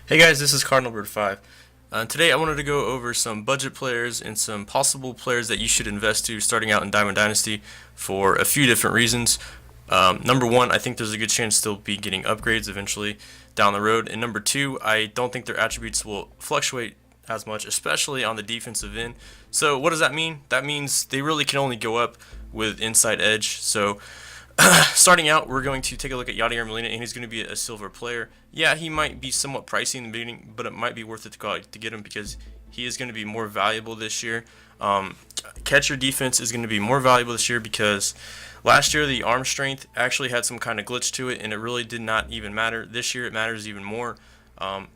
Hey guys, this is Cardinal Bird 5. Today I wanted to go over some budget players and some possible players that you should invest to starting out in Diamond Dynasty for a few different reasons. Number one, I think there's a good chance they'll be getting upgrades eventually down the road. And number two, I don't think their attributes will fluctuate as much, especially on the defensive end. So what does that mean? That means they really can only go up with inside edge. So starting out, we're going to take a look at Yadier Molina, and he's going to be a silver player. Yeah, he might be somewhat pricey in the beginning, but it might be worth it to go out to get him because he is going to be more valuable this year. Catcher defense is going to be more valuable this year because last year the arm strength actually had some kind of glitch to it, and it really did not even matter. This year it matters even more. And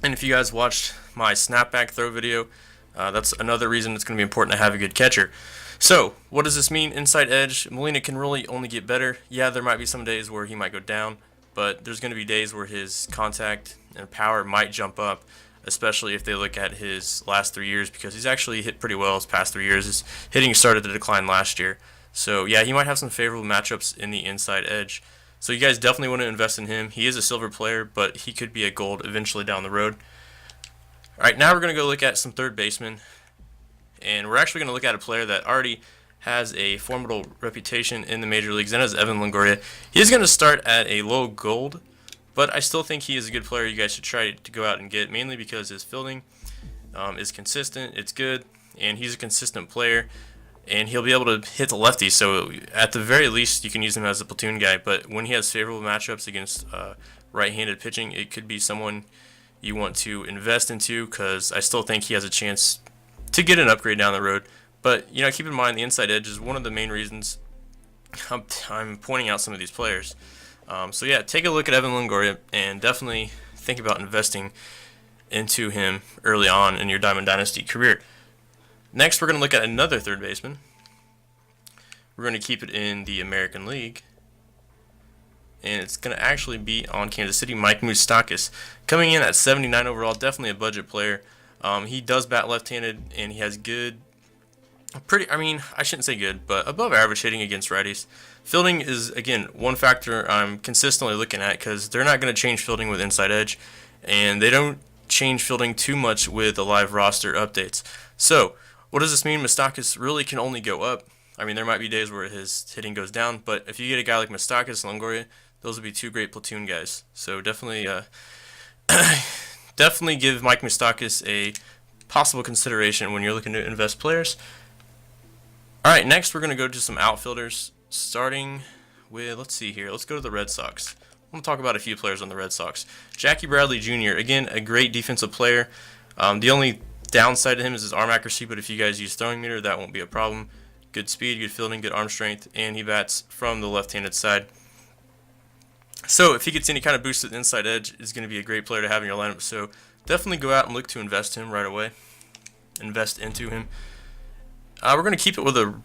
if you guys watched my snapback throw video, that's another reason it's going to be important to have a good catcher. So, what does this mean? Inside edge, Molina can really only get better. Yeah, there might be some days where he might go down, but there's going to be days where his contact and power might jump up, especially if they look at his last 3 years, because he's actually hit pretty well his past 3 years. His hitting started to decline last year. So, yeah, he might have some favorable matchups in the inside edge. So, you guys definitely want to invest in him. He is a silver player, but he could be a gold eventually down the road. All right, now we're going to go look at some third basemen. And we're actually going to look at a player that already has a formidable reputation in the major leagues, and that is Evan Longoria. He's going to start at a low gold, but I still think he is a good player you guys should try to go out and get, mainly because his fielding is consistent, it's good, and he's a consistent player, and he'll be able to hit the lefties, so at the very least you can use him as a platoon guy, but when he has favorable matchups against right-handed pitching, it could be someone you want to invest into because I still think he has a chance to get an upgrade down the road. But, keep in mind the inside edge is one of the main reasons I'm pointing out some of these players. So yeah, take a look at Evan Longoria and definitely think about investing into him early on in your Diamond Dynasty career. Next, we're going to look at another third baseman. We're going to keep it in the American League. And it's going to actually be on Kansas City, Mike Moustakas. Coming in at 79 overall, definitely a budget player. He does bat left-handed, and he has I shouldn't say good, but above average hitting against righties. Fielding is, again, one factor I'm consistently looking at because they're not going to change fielding with inside edge, and they don't change fielding too much with the live roster updates. So, what does this mean? Moustakas really can only go up. I mean, there might be days where his hitting goes down, but if you get a guy like Moustakas and Longoria, those would be two great platoon guys. So definitely definitely give Mike Moustakas a possible consideration when you're looking to invest players. Alright, next we're going to go to some outfielders, starting with, let's see here, let's go to the Red Sox. I'm going to talk about a few players on the Red Sox. Jackie Bradley Jr., again, a great defensive player. The only downside to him is his arm accuracy, but if you guys use throwing meter, that won't be a problem. Good speed, good fielding, good arm strength, and he bats from the left-handed side. So if he gets any kind of boost at the inside edge, it's going to be a great player to have in your lineup. So definitely go out and look to invest him right away. Invest into him. We're going to keep it with the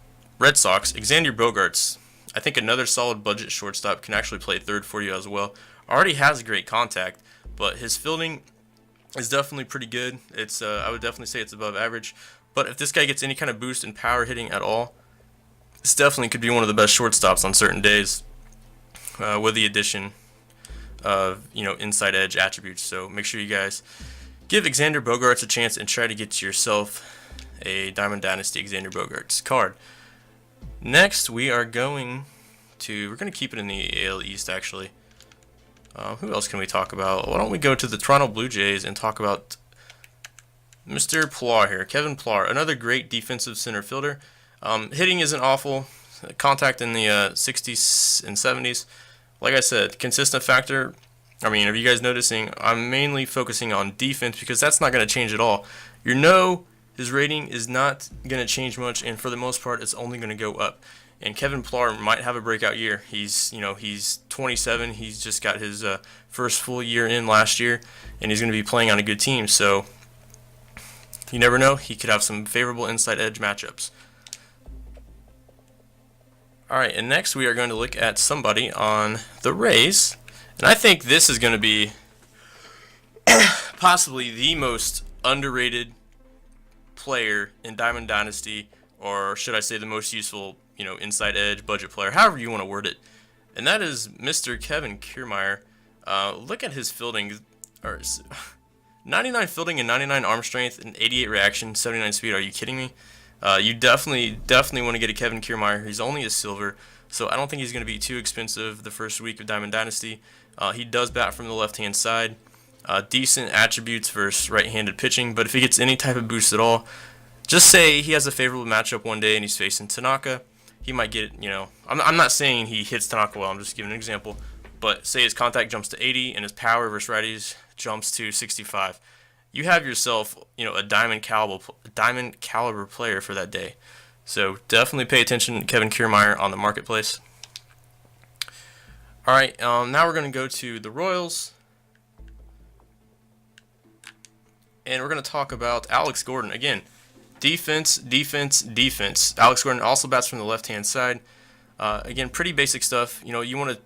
Red Sox. Xander Bogaerts, I think another solid budget shortstop, can actually play third for you as well. Already has great contact, but his fielding is definitely pretty good. It's I would definitely say it's above average. But if this guy gets any kind of boost in power hitting at all, this definitely could be one of the best shortstops on certain days. With the addition of inside edge attributes. So make sure you guys give Xander Bogaerts a chance and try to get yourself a Diamond Dynasty Xander Bogaerts card. Next, we're going to keep it in the AL East actually. Who else can we talk about? Why don't we go to the Toronto Blue Jays and talk about Mr. Pilar here, Kevin Pilar, another great defensive center fielder. Hitting isn't awful. Contact in the 60s and 70s. Like I said, consistent factor. I mean, are you guys noticing? I'm mainly focusing on defense because that's not going to change at all. His rating is not going to change much, and for the most part, it's only going to go up. And Kevin Pilar might have a breakout year. He's 27. He's just got his first full year in last year, and he's going to be playing on a good team. So you never know. He could have some favorable inside edge matchups. Alright, and next we are going to look at somebody on the Rays. And I think this is going to be possibly the most underrated player in Diamond Dynasty, or should I say the most useful, inside edge budget player, however you want to word it. And that is Mr. Kevin Kiermaier. Look at his fielding. or 99 fielding and 99 arm strength and 88 reaction, 79 speed. Are you kidding me? You definitely want to get a Kevin Kiermaier. He's only a silver, so I don't think he's going to be too expensive the first week of Diamond Dynasty. He does bat from the left-hand side. Decent attributes versus right-handed pitching, but if he gets any type of boost at all, just say he has a favorable matchup one day and he's facing Tanaka, he might get, I'm not saying he hits Tanaka well, I'm just giving an example, but say his contact jumps to 80 and his power versus righties jumps to 65. You have yourself, a diamond caliber player for that day. So definitely pay attention to Kevin Kiermaier on the marketplace. All right, now we're going to go to the Royals. And we're going to talk about Alex Gordon. Again, defense. Alex Gordon also bats from the left-hand side. Again, pretty basic stuff. You want to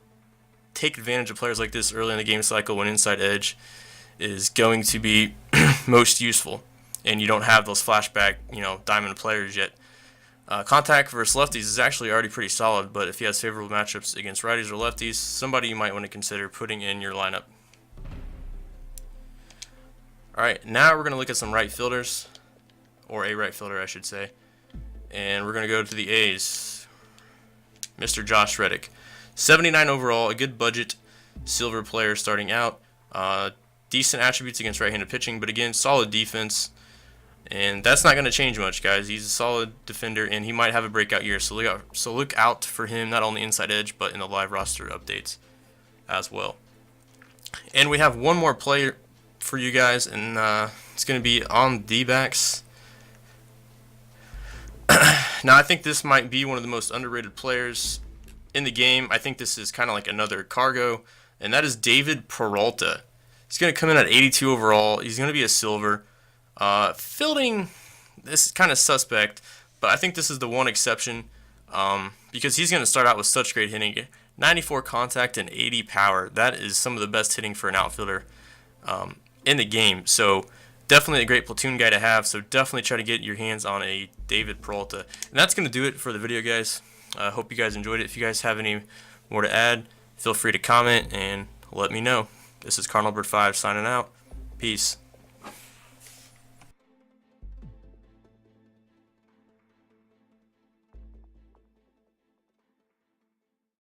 take advantage of players like this early in the game cycle when inside edge is going to be most useful. And you don't have those flashback, diamond players yet. Contact versus lefties is actually already pretty solid, but if he has favorable matchups against righties or lefties, somebody you might want to consider putting in your lineup. Alright, now we're going to look at some right fielders, or a right fielder I should say, and we're going to go to the A's. Mr. Josh Reddick. 79 overall, a good budget silver player starting out. Decent attributes against right-handed pitching, but again, solid defense. And that's not going to change much, guys. He's a solid defender, and he might have a breakout year. So look out for him, not only inside edge, but in the live roster updates as well. And we have one more player for you guys, and it's going to be on D-backs. Now, I think this might be one of the most underrated players in the game. I think this is kind of like another Cargo, and that is David Peralta. He's going to come in at 82 overall. He's going to be a silver. Fielding, this is kind of suspect, but I think this is the one exception because he's going to start out with such great hitting. 94 contact and 80 power. That is some of the best hitting for an outfielder in the game. So definitely a great platoon guy to have. So definitely try to get your hands on a David Peralta. And that's going to do it for the video, guys. I hope you guys enjoyed it. If you guys have any more to add, feel free to comment and let me know. This is Cardinal Bird 5 signing out. Peace.